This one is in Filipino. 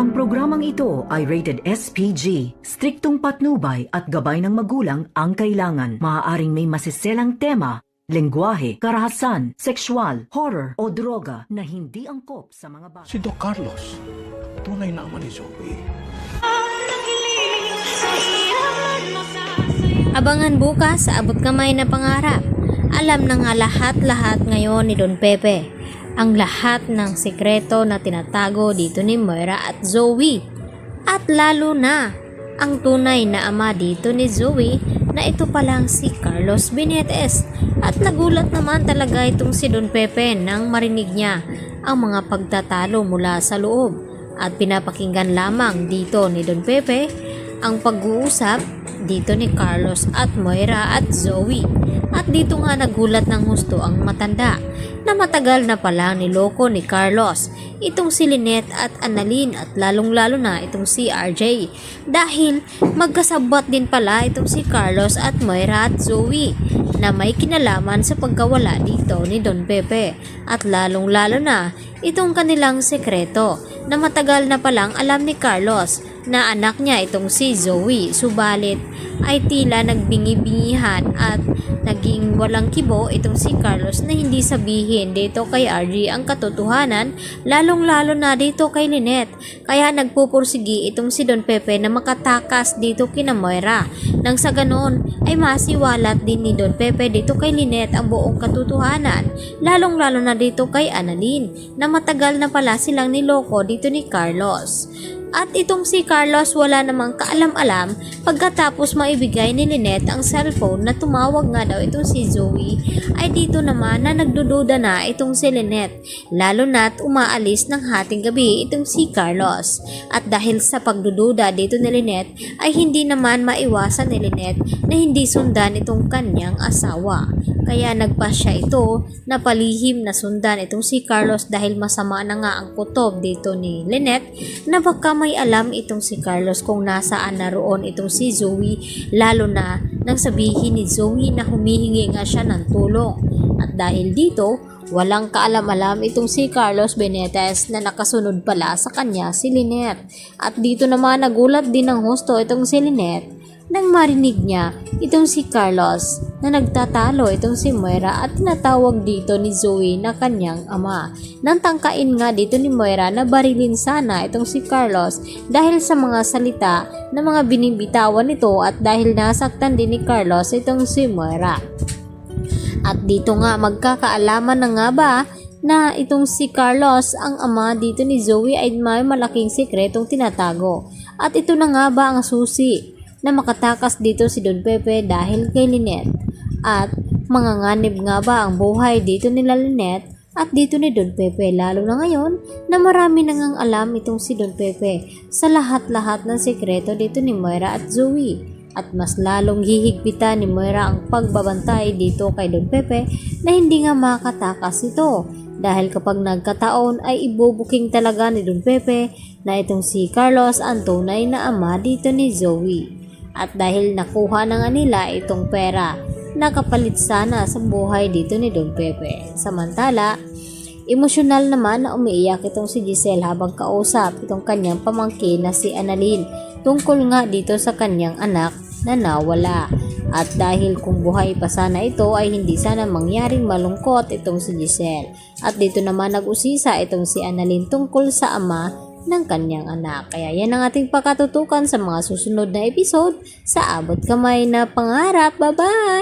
Ang programang ito ay rated SPG. Striktong patnubay at gabay ng magulang ang kailangan. Maaaring may masiselang tema, lengguwahe, karahasan, sexual, horror o droga na hindi angkop sa mga bata. Si Doc Carlos, tunay na ama ni Zoe. Abangan bukas sa Abot Kamay na Pangarap. Alam na nga lahat-lahat ngayon ni Don Pepe ang lahat ng sekreto na tinatago dito ni Moira at Zoe. At lalo na ang tunay na ama dito ni Zoe na ito palang si Carlos Benetes. At nagulat naman talaga itong si Don Pepe nang marinig niya ang mga pagtatalo mula sa loob. At pinapakinggan lamang dito ni Don Pepe ang pag-uusap dito ni Carlos at Moira at Zoe. At dito nga nagulat ng husto ang matanda na matagal na palang niloko ni Carlos itong si Lynette at Annalyn at lalong-lalo na itong si RJ dahil magkasabot din pala itong si Carlos at Moira at Zoe na may kinalaman sa pagkawala dito ni Don Pepe at lalong-lalo na itong kanilang sekreto na matagal na palang alam ni Carlos na anak niya itong si Zoe, subalit ay tila nagbingi-bingihan at naging walang kibo itong si Carlos na hindi sabihin dito kay RJ ang katotohanan, lalong-lalo na dito kay Lynette. Kaya nagpupursigi itong si Don Pepe na makatakas dito kina Moira. Nang sa ganon ay masiwalat din ni Don Pepe dito kay Lynette ang buong katotohanan, lalong-lalo na dito kay Annalyn na matagal na pala silang niloko dito ni Carlos. At itong si Carlos wala namang kaalam-alam pagkatapos maibigay ni Lynette ang cellphone na tumawag nga daw itong si Zoe ay dito naman na nagdududa na itong si Lynette lalo na't umaalis ng hating gabi itong si Carlos. At dahil sa pagdududa dito ni Lynette ay hindi naman maiwasan ni Lynette na hindi sundan itong kanyang asawa. Kaya nagpasya ito na palihim na sundan itong si Carlos dahil masama na nga ang kutob dito ni Lynette na baka may alam itong si Carlos kung nasaan na roon itong si Zoe, lalo na nang sabihin ni Zoe na humihingi nga siya ng tulong. At dahil dito, walang kaalam-alam itong si Carlos Benetes na nakasunod pala sa kanya si Lynette. At dito naman nagulat din ng husto itong si Lynette nang marinig niya itong si Carlos na nagtatalo itong si Moira at tinatawag dito ni Zoe na kanyang ama. Nang tangkain nga dito ni Moira na barilin sana itong si Carlos dahil sa mga salita na mga binibitawan nito at dahil nasaktan din ni Carlos itong si Moira. At dito nga magkakaalaman na nga ba na itong si Carlos ang ama dito ni Zoe ay may malaking sikretong tinatago. At ito na nga ba ang susi na makatakas dito si Don Pepe dahil kay Lynette? At manganganib nga ba ang buhay dito nila Lynette at dito ni Don Pepe, lalo na ngayon na marami nang alam itong si Don Pepe sa lahat-lahat ng sekreto dito ni Moira at Zoe. At mas lalong hihigpitan ni Moira ang pagbabantay dito kay Don Pepe na hindi nga makatakas ito dahil kapag nagkataon ay ibubuking talaga ni Don Pepe na itong si Carlos ang tunay na ama dito ni Zoe. At dahil nakuha na nga nila itong pera, nakapalit sana sa buhay dito ni Don Pepe. Samantala, emosyonal naman na umiiyak itong si Giselle habang kausap itong kanyang pamangkin na si Annalyn tungkol nga dito sa kanyang anak na nawala. At dahil kung buhay pa sana ito ay hindi sana mangyaring malungkot itong si Giselle. At dito naman nag-usisa itong si Annalyn tungkol sa ama ng kanyang anak. Kaya yan ang ating pakatutukan sa mga susunod na episode sa Abot Kamay na Pangarap. Bye-bye!